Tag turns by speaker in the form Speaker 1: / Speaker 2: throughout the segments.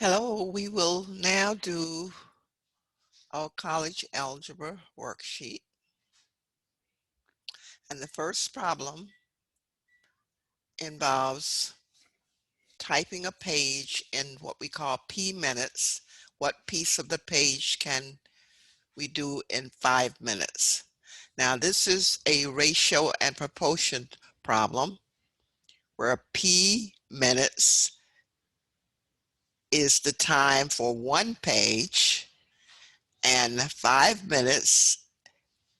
Speaker 1: Hello, we will now do our college algebra worksheet. And the first problem involves typing a page in what we call P minutes. What piece of the page can we do in 5 minutes? Now, this is a ratio and proportion problem where P minutes is the time for one page and 5 minutes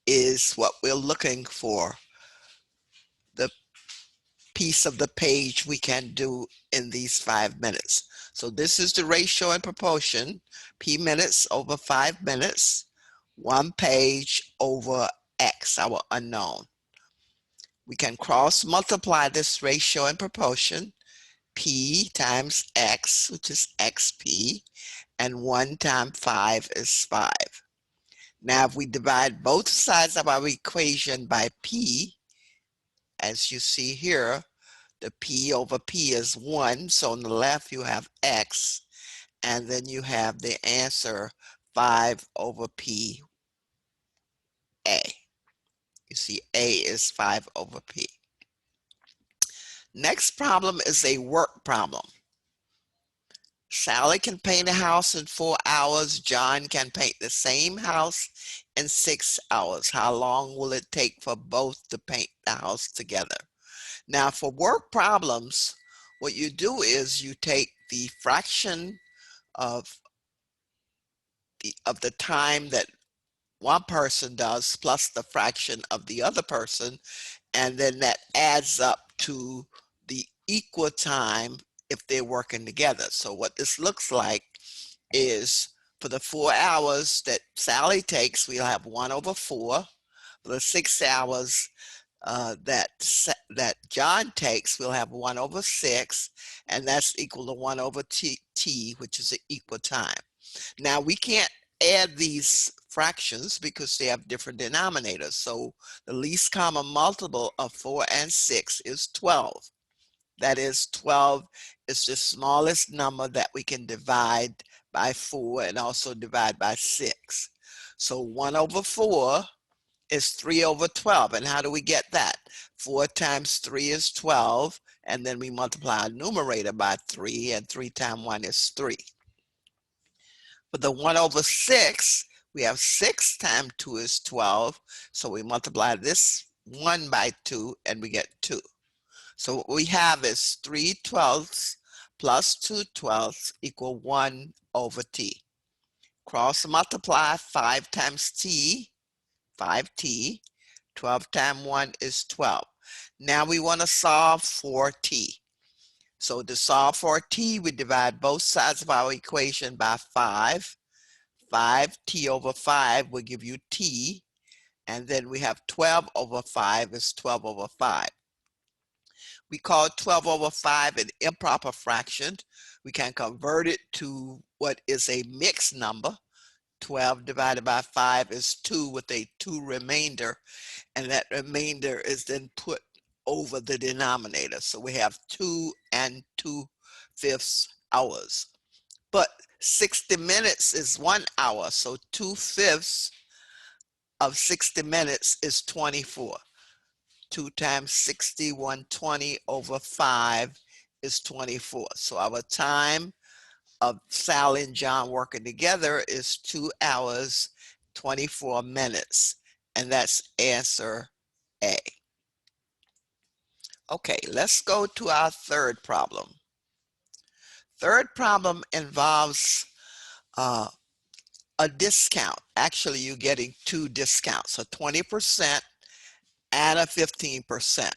Speaker 1: is what we're looking for, the piece of the page we can do in these 5 minutes. So this is the ratio and proportion, P minutes over 5 minutes, one page over X, our unknown. We can cross multiply this ratio and proportion, P times X, which is XP, and 1 times 5 is 5. Now, if we divide both sides of our equation by P, as you see here, the P over P is 1. So on the left, you have X. And then you have the answer 5 over P A. You see A is 5 over P. Next problem is a work problem. Sally can paint a house in 4 hours. John can paint the same house in 6 hours. How long will it take for both to paint the house together? Now, for work problems, what you do is you take the fraction of the time that one person does plus the fraction of the other person, and then that adds up to the equal time if they're working together. So what this looks like is for the 4 hours that Sally takes, we'll have 1 over 4. For the 6 hours that John takes, we'll have 1 over 6, and that's equal to 1 over t, which is an equal time. Now, we can't add these fractions because they have different denominators. So the least common multiple of 4 and 6 is 12. That is, 12 is the smallest number that we can divide by 4 and also divide by 6. So 1 over 4 is 3 over 12. And how do we get that? 4 times 3 is 12. And then we multiply our numerator by 3, and 3 times 1 is 3. For the 1 over 6, we have 6 times 2 is 12. So we multiply this 1 by 2, and we get 2. So what we have is 3 twelfths plus 2 twelfths equal 1 over t. Cross multiply 5 times t, 5t. 12 times 1 is 12. Now we want to solve for t. So to solve for t, we divide both sides of our equation by 5. 5t over 5 will give you t. And then we have 12 over 5 is 12 over 5. We call 12 over 5 an improper fraction. We can convert it to what is a mixed number. 12 divided by 5 is 2 with a 2 remainder. And that remainder is then put over the denominator. So we have 2 and 2/5 hours. But 60 minutes is 1 hour. So 2/5 of 60 minutes is 24. 2 times 60, 120 over 5 is 24. So our time of Sally and John working together is 2 hours, 24 minutes. And that's answer A. Okay, let's go to our third problem. Third problem involves a discount. Actually, you're getting 2 discounts, a 20% and a 15%.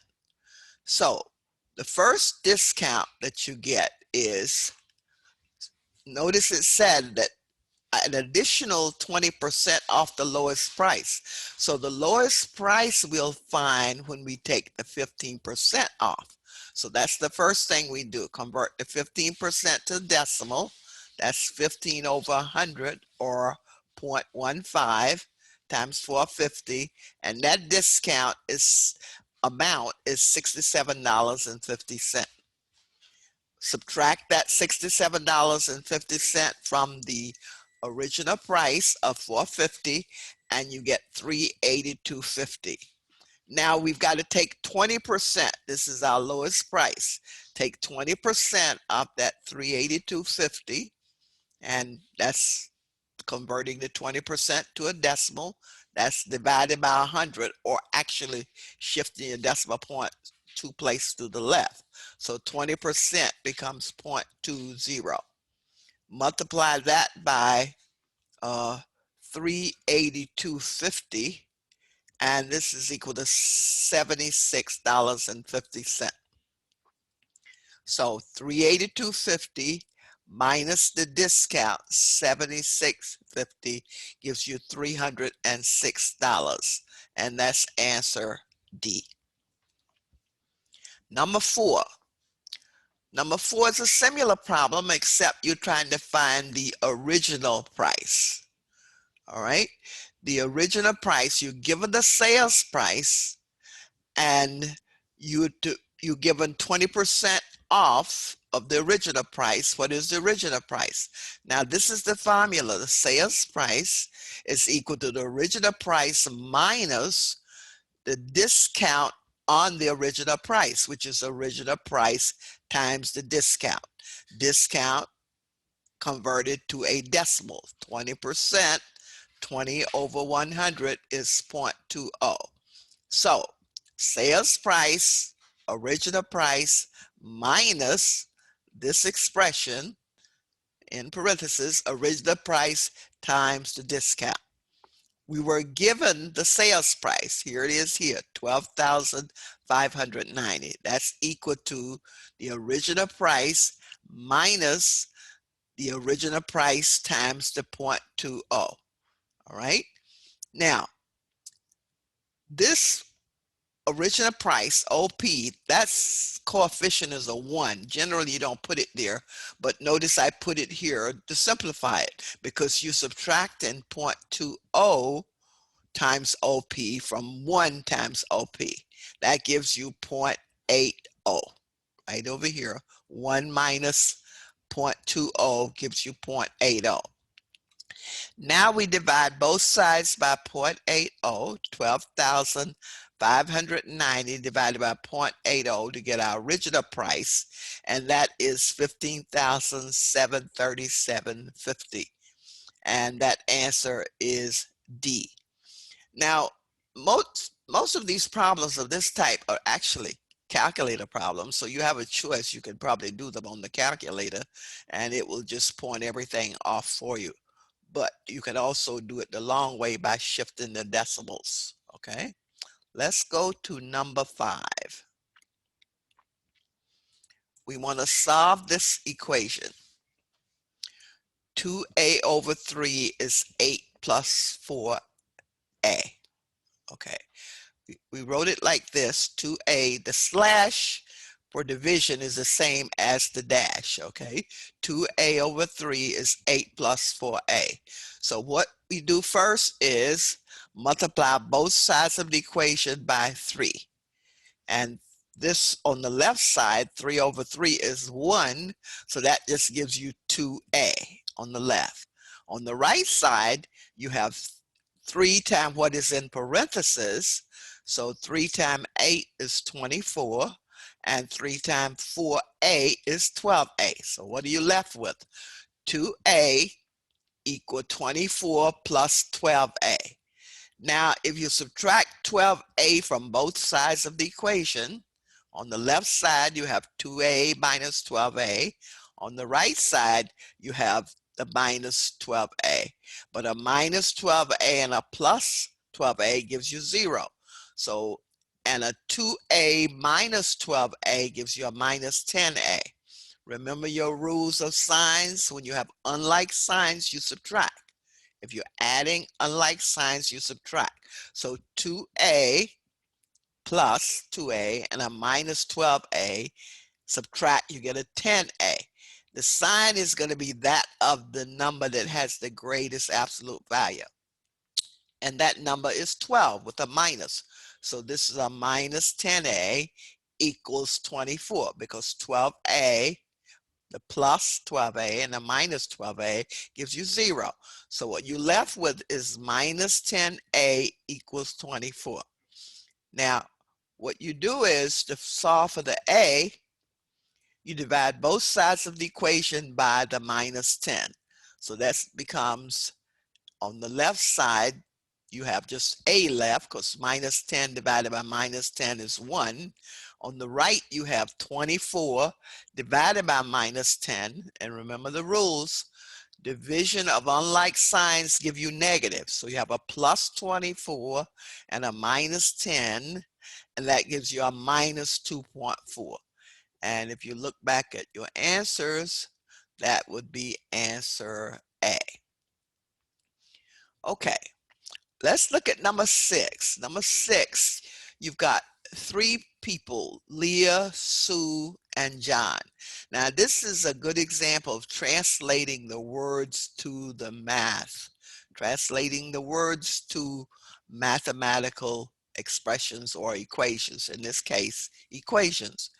Speaker 1: So the first discount that you get is, notice it said that an additional 20% off the lowest price. So the lowest price we'll find when we take the 15% off. So that's the first thing we do, convert the 15% to decimal. That's 15 over 100, or 0.15 times 450. And that discount amount is $67.50. Subtract that $67.50 from the original price of $450 and you get $382.50. Now we've got to take 20%. This is our lowest price. Take 20% off that $382.50, and that's converting the 20% to a decimal. That's divided by 100, or actually shifting a decimal point 2 places to the left. So 20% becomes 0.20. Multiply that by 382.50, and this is equal to $76.50. So 382.50 minus the discount, $76.50, gives you $306. And that's answer D. Number 4. Number 4 is a similar problem, except you're trying to find the original price. All right. The original price, you're given the sales price, and you're given 20% off of the original price. What is the original price? Now, this is the formula. The sales price is equal to the original price minus the discount on the original price, which is original price times the discount. Discount converted to a decimal, 20%, 20 over 100 is 0.20. So sales price, original price, minus this expression, in parentheses, original price times the discount. We were given the sales price. Here it is here, $12,590. That's equal to the original price minus the original price times the 0.20. All right. Now, this original price, OP, that's coefficient is a 1. Generally, you don't put it there, but notice I put it here to simplify it, because you subtract in 0.20 times OP from 1 times OP. That gives you 0.80, right over here. 1 minus 0.20 gives you 0.80. Now we divide both sides by 0.80, 12,590 divided by 0.80 to get our original price, and that is $15,737.50. And that answer is D. Now, most of these problems of this type are actually calculator problems, so you have a choice. You can probably do them on the calculator, and it will just point everything off for you. But you can also do it the long way by shifting the decimals, okay? Let's go to number 5. We want to solve this equation. 2a over 3 is 8 plus 4a, okay? We wrote it like this, 2a, the slash for division is the same as the dash, okay? 2a over 3 is 8 plus 4a. So what we do first is multiply both sides of the equation by 3. And this on the left side, 3 over 3 is 1, so that just gives you 2a on the left. On the right side, you have 3 times what is in parentheses, so 3 times 8 is 24, and 3 times 4a is 12a. So what are you left with? 2a equal 24 plus 12a. Now, if you subtract 12a from both sides of the equation, on the left side, you have 2a minus 12a. On the right side, you have the minus 12a. But a minus 12a and a plus 12a gives you 0. So, and a 2a minus 12a gives you a minus 10a. Remember your rules of signs. When you have unlike signs, you subtract. If you're adding unlike signs, you subtract. So 2a plus 2a and a minus 12a, subtract, you get a 10a. The sign is going to be that of the number that has the greatest absolute value. And that number is 12 with a minus. So this is a minus 10a equals 24, because 12a The plus 12a and the minus 12a gives you 0. So what you're left with is minus 10a equals 24. Now, what you do is to solve for the a, you divide both sides of the equation by the minus 10. So that becomes, on the left side, you have just a left because minus 10 divided by minus 10 is 1. On the right, you have 24 divided by minus 10. And remember the rules. Division of unlike signs give you negative. So you have a plus 24 and a minus 10, and that gives you a minus 2.4. And if you look back at your answers, that would be answer A. Okay, let's look at number 6. Number 6, you've got 3 people, Leah, Sue, and John. Now, this is a good example of translating the words to the math, translating the words to mathematical expressions or equations, in this case, equations.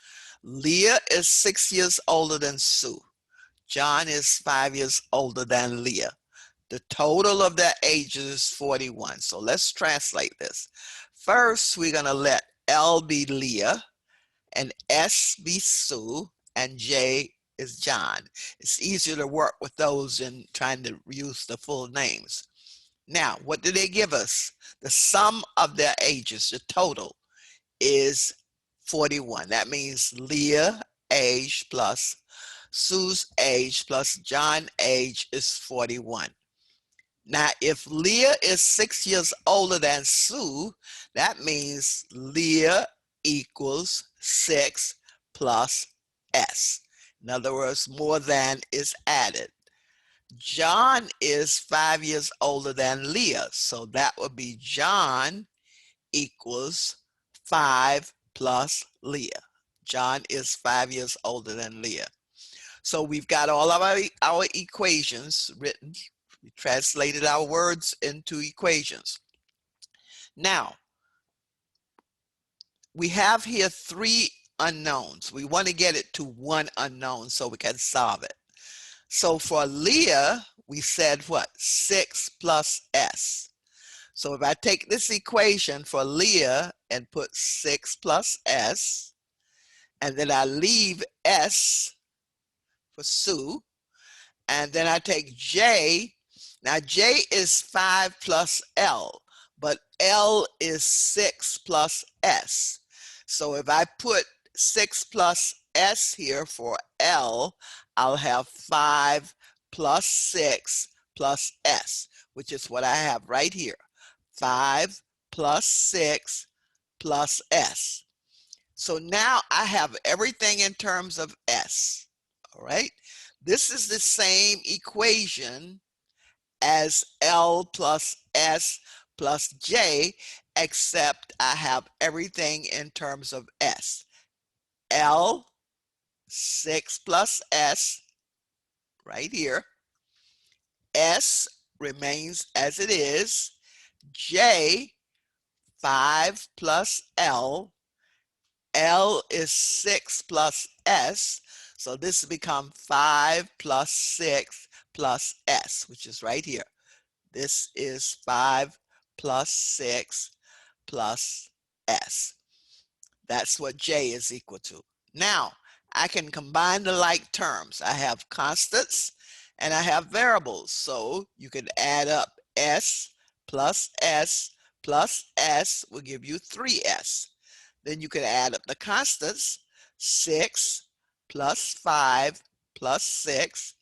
Speaker 1: Leah is 6 years older than Sue. John is 5 years older than Leah. The total of their ages is 41. So let's translate this. First, we're going to let L be Leah, and S be Sue, and J is John. It's easier to work with those than trying to use the full names. Now, what do they give us? The sum of their ages, the total, is 41. That means Leah age plus Sue's age plus John's age is 41. Now, if Leah is 6 years older than Sue, that means Leah equals 6 plus S. In other words, more than is added. John is 5 years older than Leah, so that would be John equals 5 plus Leah. John is 5 years older than Leah. So we've got all of our equations written. We translated our words into equations. Now, we have here 3 unknowns. We want to get it to 1 unknown so we can solve it. So for Leah, we said what? 6 plus S. So if I take this equation for Leah and put 6 plus S, and then I leave S for Sue, and then I take J. Now J is 5 plus L, but L is 6 plus S. So if I put 6 plus S here for L, I'll have 5 plus 6 plus S, which is what I have right here. 5 plus 6 plus S. So now I have everything in terms of S, all right? This is the same equation as L plus S plus J, except I have everything in terms of S. L, 6 plus S, right here. S remains as it is. J, 5 plus L. L is 6 plus S. So this will become 5 plus 6 plus S, which is right here. This is 5 plus 6 plus S. That's what J is equal to. Now, I can combine the like terms. I have constants and I have variables. So you can add up S plus S plus S will give you 3S. Then you can add up the constants. 6 plus 5 plus 6.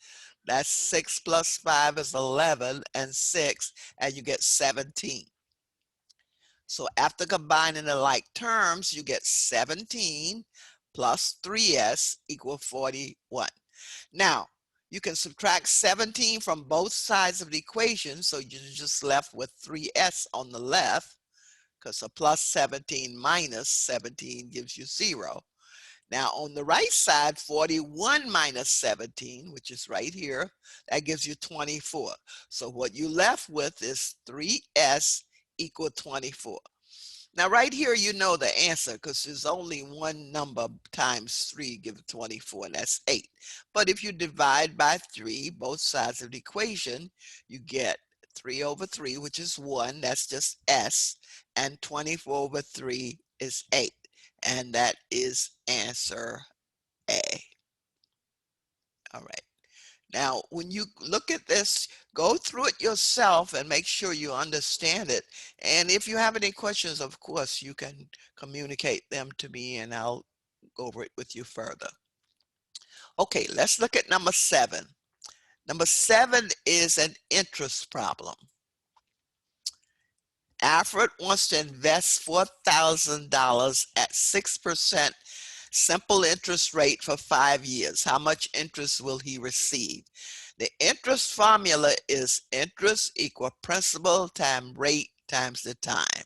Speaker 1: That's 6 plus 5 is 11, and 6, and you get 17. So after combining the like terms, you get 17 plus 3S equal 41. Now, you can subtract 17 from both sides of the equation, so you're just left with 3S on the left, because a plus 17 minus 17 gives you 0. Now on the right side, 41 minus 17, which is right here, that gives you 24. So what you left with is 3S equal 24. Now, right here, you know the answer because there's only one number times 3 gives 24, and that's 8. But if you divide by 3, both sides of the equation, you get 3 over 3, which is 1. That's just S. And 24 over 3 is 8. And that is answer A. All right. Now, when you look at this, go through it yourself and make sure you understand it. And if you have any questions, of course, you can communicate them to me and I'll go over it with you further. Okay, let's look at number 7. Number 7 is an interest problem. Alfred wants to invest $4,000 at 6% simple interest rate for 5 years. How much interest will he receive? The interest formula is interest equal principal times rate times the time.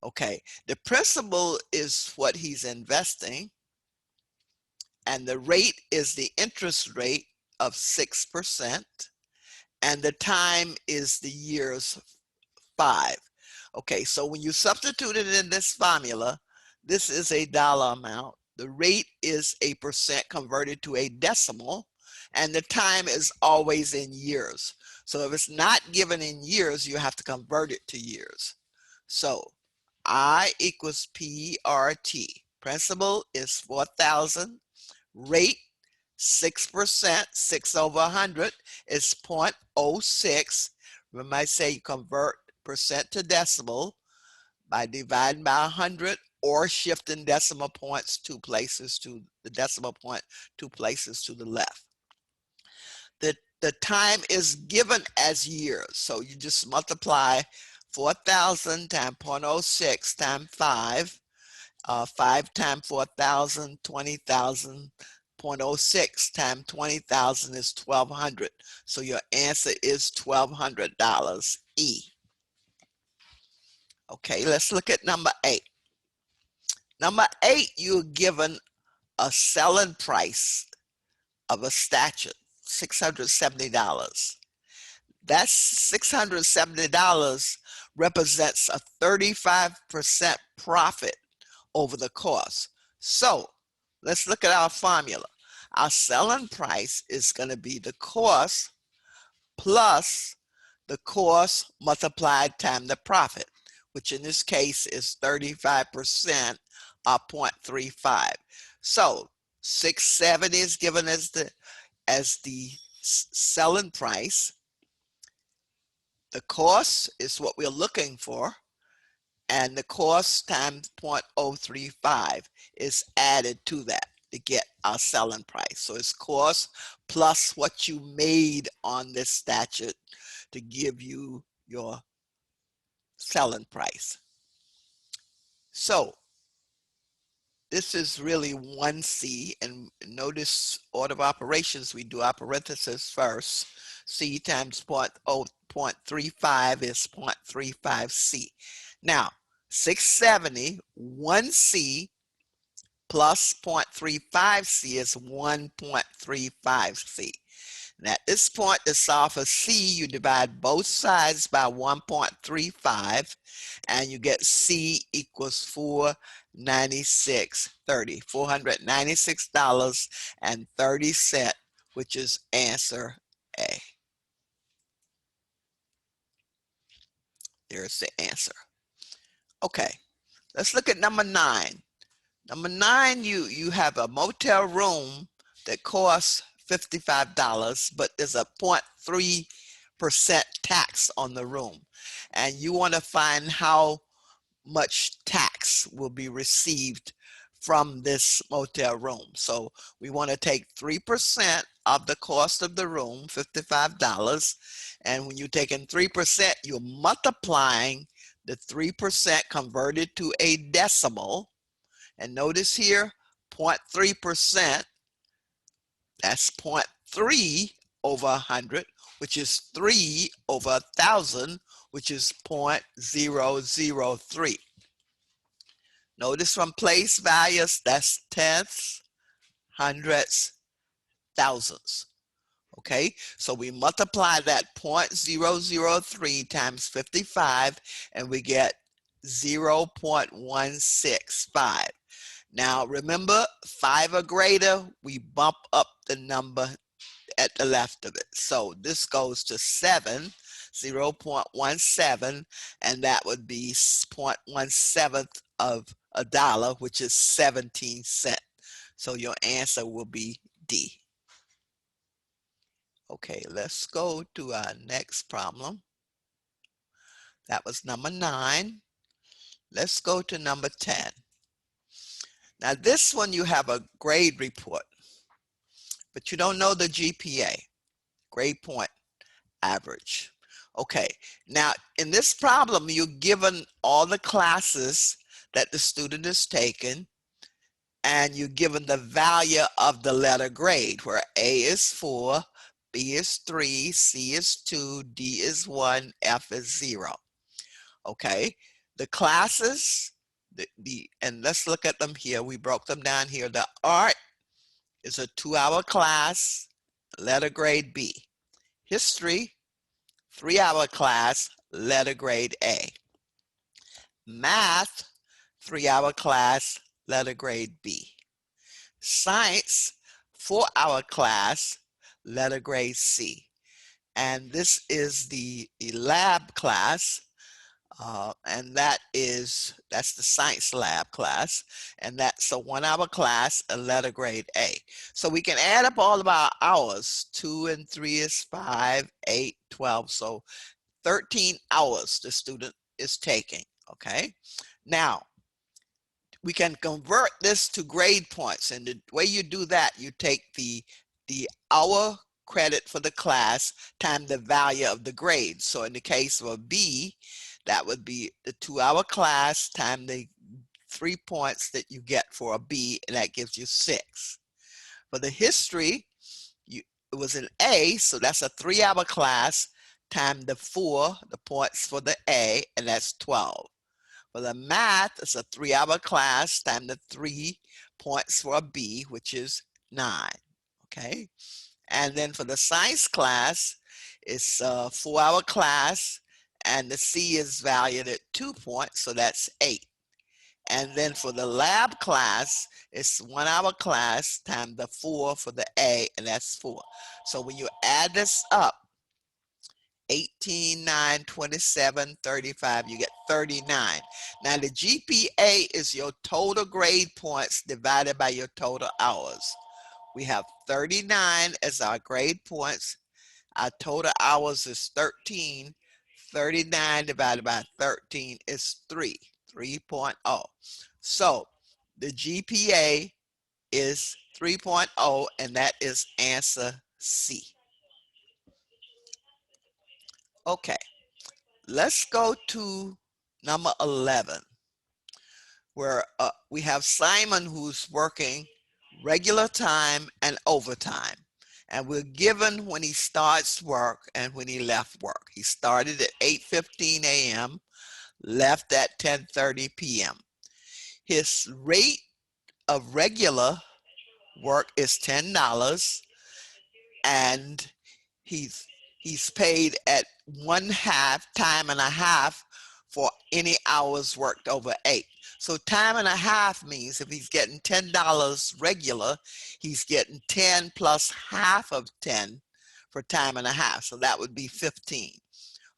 Speaker 1: Okay, the principal is what he's investing, and the rate is the interest rate of 6%, and the time is the years 5. Okay, so when you substitute it in this formula, this is a dollar amount. The rate is a percent converted to a decimal, and the time is always in years. So if it's not given in years, you have to convert it to years. So I equals PRT. Principal is 4,000. Rate 6%, 6 over 100 is 0.06. Remember I say you convert percent to decimal by dividing by 100 or shifting decimal points 2 places to the decimal point 2 places to the left. The time is given as years, so you just multiply 4,000 times 0.06 times 5. 5 times 4,000, 20,000. 0.06 times 20,000 is 1,200. So your answer is $1,200 E. Okay, let's look at number 8. Number 8, you're given a selling price of a statue, $670. That's $670 represents a 35% profit over the cost. So let's look at our formula. Our selling price is going to be the cost plus the cost multiplied times the profit, which in this case is 35% or 0.35. So 670 is given as the selling price. The cost is what we're looking for, and the cost times 0.035 is added to that to get our selling price. So it's cost plus what you made on this statute to give you your selling price. So this is really 1C, and notice order of operations, we do our parentheses first. C times 0.35 is 0.35C. Now, 670, 1C plus 0.35C is 1.35C. And at this point, to solve for C, you divide both sides by 1.35, and you get C equals $496.30, $496.30, which is answer A. There's the answer. Okay, let's look at number 9. Number 9, you have a motel room that costs $55, but there's a 0.3% tax on the room. And you want to find how much tax will be received from this motel room. So we want to take 3% of the cost of the room, $55. And when you're taking 3%, you're multiplying the 3% converted to a decimal. And notice here, 0.3%, that's 0.3 over 100, which is 3 over 1,000, which is 0.003. Notice from place values, that's tenths, hundredths, thousands. Okay, so we multiply that 0.003 times 55, and we get 0.165. Now remember, 5 or greater, we bump up the number at the left of it. So this goes to 7, 0.17, and that would be 0.17 of a dollar, which is 17 cents. So your answer will be D. Okay, let's go to our next problem. That was number 9. Let's go to number 10. Now this one you have a grade report, but you don't know the GPA, grade point average. Okay, now in this problem, you're given all the classes that the student is taking, and you're given the value of the letter grade, where A is 4, B is 3, C is 2, D is 1, F is 0. Okay, the classes, and let's look at them here. We broke them down here. The art is a 2-hour class, letter grade B. History, 3-hour class, letter grade A. Math, 3-hour class, letter grade B. Science, 4-hour class, letter grade C. And this is the lab class, and that's the science lab class, and that's a 1-hour class, a letter grade A. So we can add up all of our hours. 2 and 3 is 5, 8, 12. So 13 hours the student is taking. Okay, now we can convert this to grade points, and the way you do that, you take the hour credit for the class times the value of the grade. So in the case of a B, that would be the 2-hour class times the 3 points that you get for a B, and that gives you 6. For the history, it was an A, so that's a 3-hour class times the 4, the points for the A, and that's 12. For the math, it's a 3-hour class times the 3 points for a B, which is 9. Okay, and then for the science class, it's a 4-hour class, and the C is valued at 2 points, so that's 8. And then for the lab class, it's 1-hour class times the 4 for the A, and that's 4. So when you add this up, 18, 9, 27, 35, you get 39. Now the GPA is your total grade points divided by your total hours. We have 39 as our grade points. Our total hours is 13. 39 divided by 13 is 3.0. So the GPA is 3.0, and that is answer C. Okay, let's go to number 11, where we have Simon, who's working regular time and overtime. And we're given when he starts work and when he left work. He started at 8:15 a.m., left at 10:30 p.m. His rate of regular work is $10, and he's paid at 1/2 time and a half for any hours worked over 8. So time and a half means if he's getting $10 regular, he's getting 10 plus half of 10 for time and a half. So that would be 15.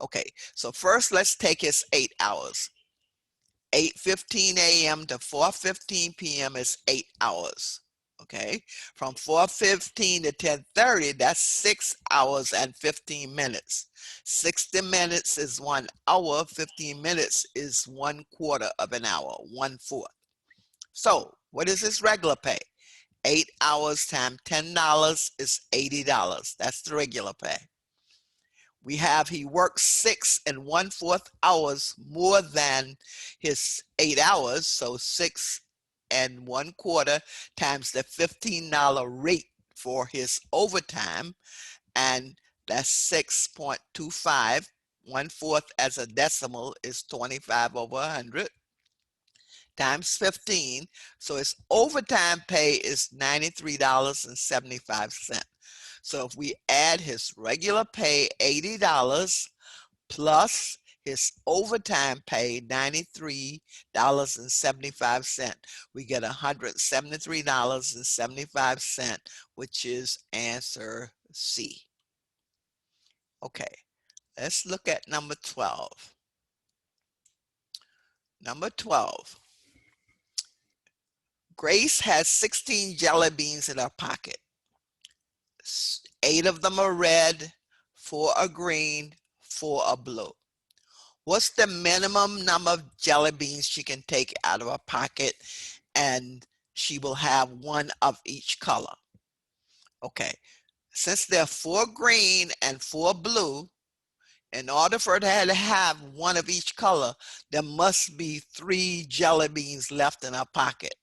Speaker 1: Okay, so first let's take his 8 hours. 8:15 a.m. to 4:15 p.m. is 8 hours. Okay, from 4:15 to 10:30, that's 6 hours and 15 minutes. 60 minutes is 1 hour, 15 minutes is 1/4 of an hour, 1/4. So what is his regular pay? 8 hours times $10 is $80. That's the regular pay. We have he works 6 1/4 hours more than his 8 hours, so 6 1/4 times the $15 rate for his overtime, and that's 6.25. 1/4 as a decimal is 25 over 100 times 15. So his overtime pay is $93.75. So if we add his regular pay, $80, plus His overtime pay, $93.75. We get $173.75, which is answer C. Okay, let's look at number 12. Number 12. Grace has 16 jelly beans in her pocket. 8 of them are red, 4 are green, 4 are blue. What's the minimum number of jelly beans she can take out of her pocket, and she will have one of each color? Okay, since there are 4 green and 4 blue, in order for her to have one of each color, there must be 3 jelly beans left in her pocket.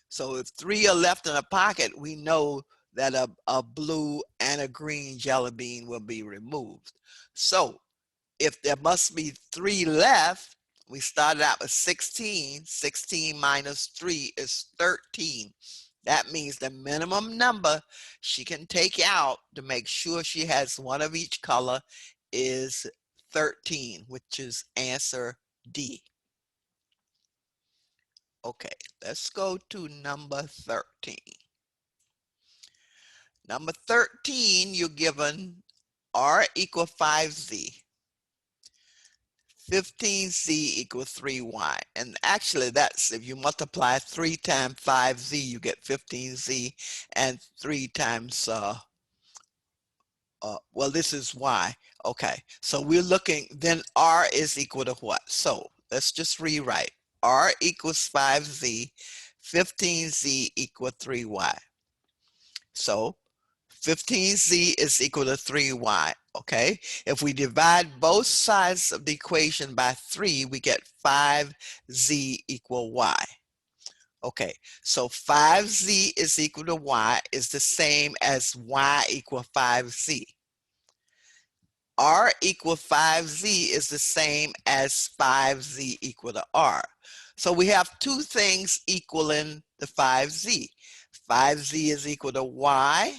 Speaker 1: So if 3 are left in a pocket, we know that a blue and a green jelly bean will be removed. So if there must be 3 left, we started out with 16. 16 minus 3 is 13. That means the minimum number she can take out to make sure she has one of each color is 13, which is answer D. Okay, let's go to number 13. Number 13, you're given R equal 5Z. 15Z equals 3Y. And actually that's, if you multiply 3 times 5Z, you get 15Z, and 3 times, well, this is Y. Okay, so we're looking, then R is equal to what? So let's just rewrite. R equals 5Z, 15Z equal 3Y. So 15Z is equal to 3Y, okay? If we divide both sides of the equation by 3, we get 5Z equal Y. Okay, so 5Z is equal to Y is the same as Y equal 5Z. R equal 5Z is the same as 5Z equal to R. So we have 2 things equaling the 5Z. 5Z is equal to Y,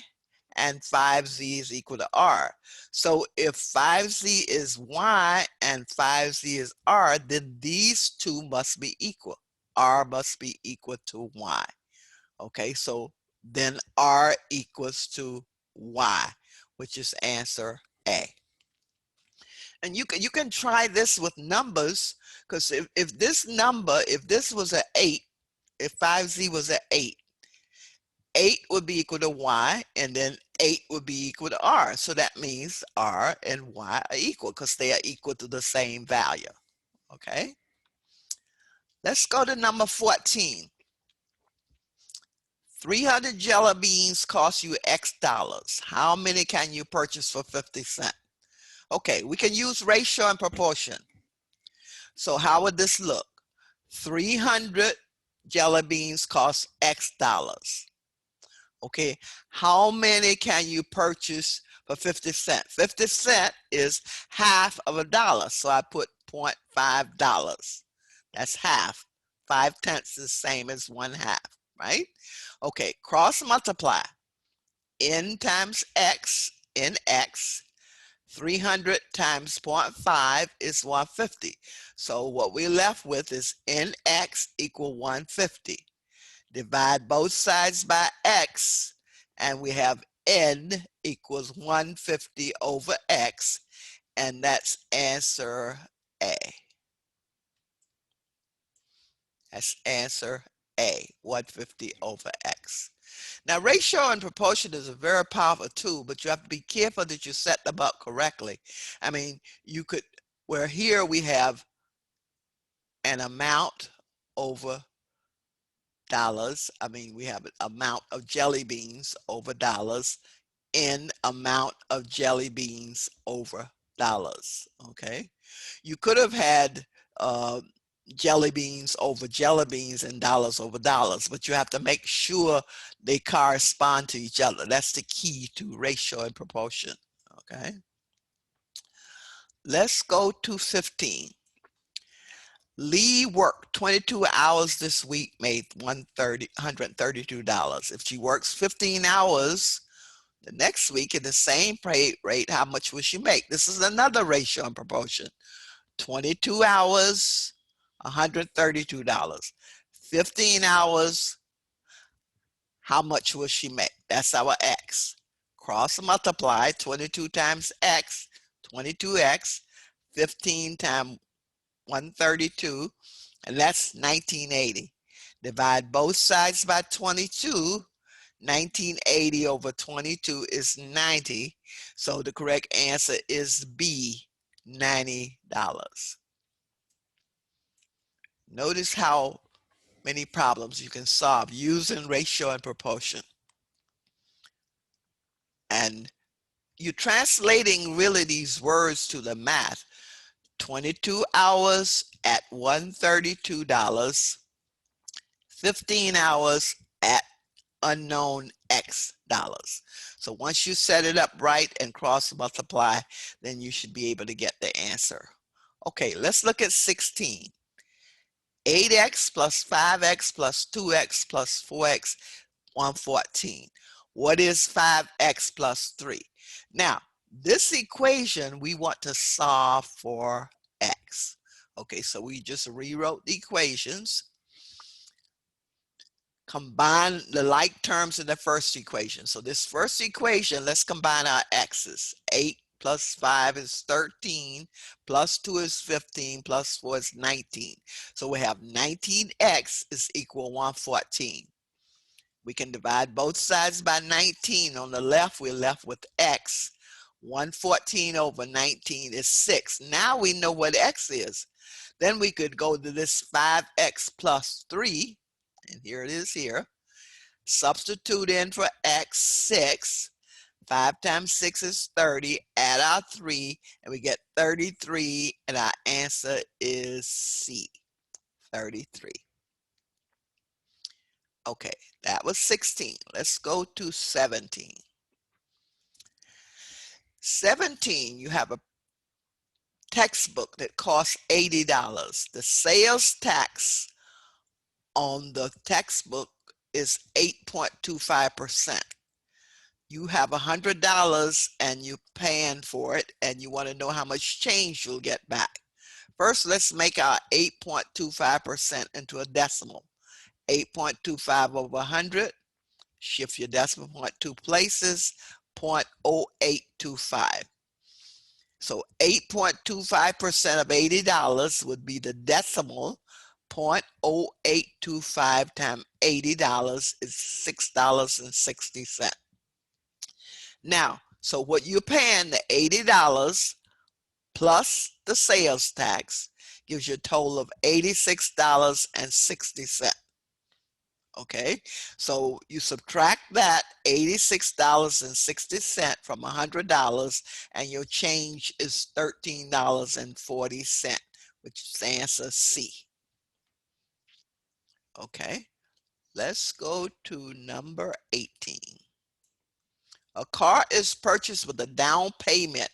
Speaker 1: and 5Z is equal to R. So if 5Z is Y and 5Z is R, then these 2 must be equal. R must be equal to Y. Okay, so then R equals to Y, which is answer A. And you can try this with numbers, because if this number, if this was an 8, if 5Z was an 8, 8 would be equal to Y, and then 8 would be equal to R. So that means R and Y are equal because they are equal to the same value. Okay. Let's go to number 14. 300 jelly beans cost you X dollars. How many can you purchase for 50 cents? Okay, we can use ratio and proportion. So how would this look? 300 jelly beans cost X dollars. Okay, how many can you purchase for 50 cents? 50 cents is half of a dollar, so I put $0.5. That's half. 5/10 is the same as 1/2, right? Okay, cross multiply. N times X in X. 300 times 0.5 is 150. So what we're left with is NX equal 150. Divide both sides by X, and we have N equals 150 over X, and that's answer A. That's answer A, 150 over X. Now, ratio and proportion is a very powerful tool, but you have to be careful that you set them up correctly. I mean, you could, where here we have an amount over dollars. I mean, we have an amount of jelly beans over dollars, in amount of jelly beans over dollars, okay? You could have had jelly beans over jelly beans and dollars over dollars, but you have to make sure they correspond to each other. That's the key to ratio and proportion, okay? Let's go to 15. Lee worked 22 hours this week, made $132. If she works 15 hours the next week at the same pay rate, how much will she make? This is another ratio and proportion. 22 hours, $132. 15 hours, how much will she make? That's our X. Cross multiply 22 times X, 22X, 15 times 132, and that's 1980. Divide both sides by 22. 1980 over 22 is 90. So the correct answer is B, $90. Notice how many problems you can solve using ratio and proportion. And you're translating really these words to the math. 22 hours at $132, 15 hours at unknown X dollars. So once you set it up right and cross multiply, then you should be able to get the answer. Okay, let's look at 16. 8x plus 5x plus 2x plus 4x, 114. What is 5x plus 3? Now, this equation, we want to solve for x. Okay, so we just rewrote the equations. Combine the like terms in the first equation. So this first equation, let's combine our x's. 8 plus 5 is 13, plus 2 is 15, plus 4 is 19. So we have 19x is equal 114. We can divide both sides by 19. On the left, we're left with x. 114 over 19 is 6. Now we know what x is. Then we could go to this 5x plus 3, and here it is here. Substitute in for x, 6. 5 times 6 is 30. Add our 3, and we get 33, and our answer is C, 33. Okay, that was 16. Let's go to 17. 17, you have a textbook that costs $80. The sales tax on the textbook is 8.25%. You have $100 and you're paying for it, and you want to know how much change you'll get back. First, let's make our 8.25% into a decimal. 8.25 over 100, shift your decimal point 2 places, 0.0825. So 8.25% of $80 would be the decimal. 0.0825 times $80 is $6.60. Now, so what you're paying, the $80 plus the sales tax, gives you a total of $86.60. Okay, so you subtract that $86.60 from $100, and your change is $13.40, which is answer C. Okay, let's go to number 18. A car is purchased with a down payment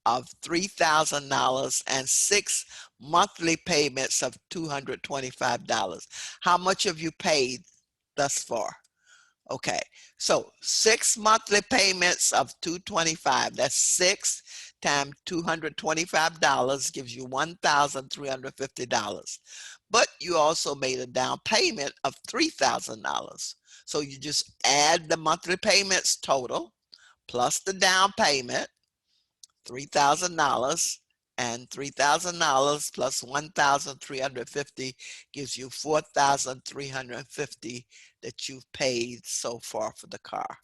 Speaker 1: of $3,000 and 6 monthly payments of $225. How much have you paid thus far? Okay, so 6 monthly payments of $225. That's 6 times $225 gives you $1,350. But you also made a down payment of $3,000. So you just add the monthly payments total plus the down payment, $3,000, and $3,000 plus 1,350 gives you 4,350 that you've paid so far for the car.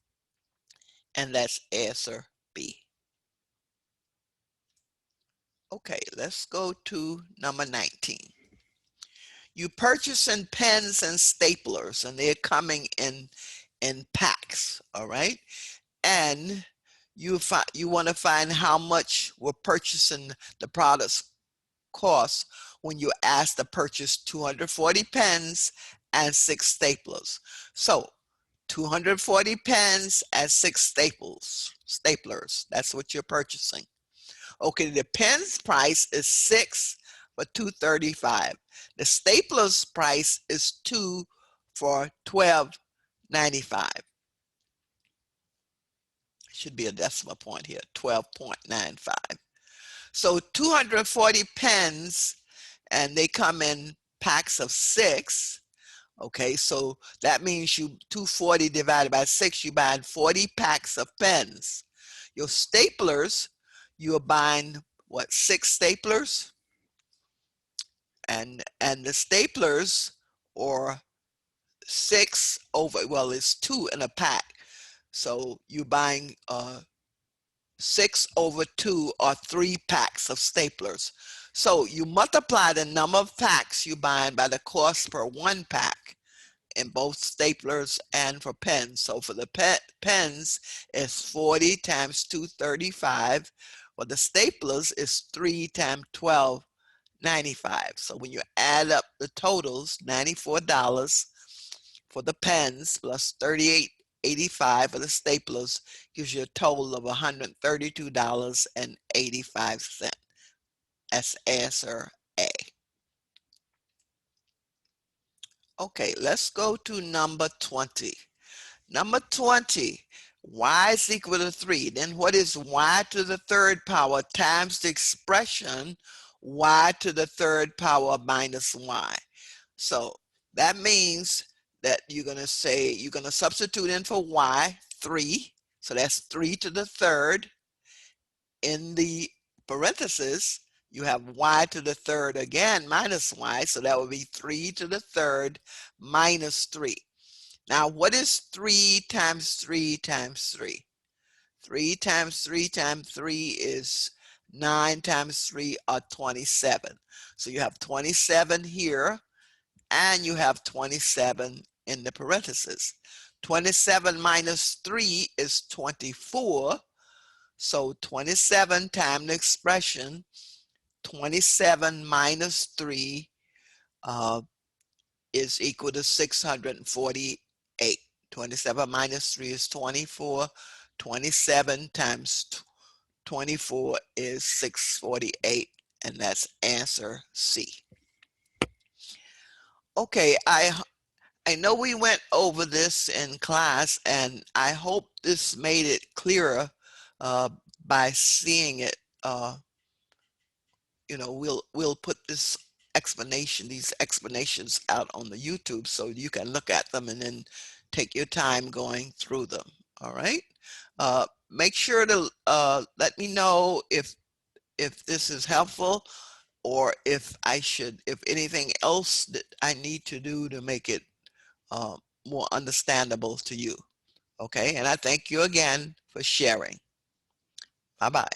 Speaker 1: And that's answer B. Okay, let's go to number 19. You purchasing pens and staplers, and they're coming in packs, all right? And you want to find how much we're purchasing the products cost when you ask to purchase 240 pens and 6 staplers. So 240 pens and 6 staplers, that's what you're purchasing. Okay, the pen's price is 6 for $235. The stapler's price is 2 for $12.95. Should be a decimal point here, 12.95. So 240 pens, and they come in packs of 6. Okay, so that means 240 divided by 6, you buy 40 packs of pens. Your staplers, you're buying what, 6 staplers? And the staplers, or 6 over, well, it's 2 in a pack. So you're buying 6 over 2, or 3 packs of staplers. So you multiply the number of packs you buying by the cost per 1 pack in both staplers and for pens. So for the pens, it's 40 times 235. For the staplers, it's 3 times 12.95. So when you add up the totals, $94 for the pens plus $38.85 for the staplers gives you a total of $132.85. That's answer A. Okay, let's go to number 20. Number 20, y is equal to 3. Then what is y to the third power times the expression y to the third power minus y? So that means that you're going to substitute in for y, 3. So that's 3 to the third. In the parentheses, you have y to the third again minus y. So that would be 3 to the third minus 3. Now, what is 3 times 3 times 3? 3 times 3 times 3 is 9 times 3 are 27. So you have 27 here, and you have 27 in the parentheses. 27 minus 3 is 24. So 27 times the expression, 27 minus 3 is equal to 648. 27 minus 3 is 24. 27 times 24 is 648, and that's answer C. Okay, I know we went over this in class, and I hope this made it clearer by seeing it. We'll put these explanations out on the YouTube so you can look at them and then take your time going through them. All right. Make sure to let me know if this is helpful, or if anything else that I need to do to make it more understandable to you. Okay, and I thank you again for sharing. Bye-bye.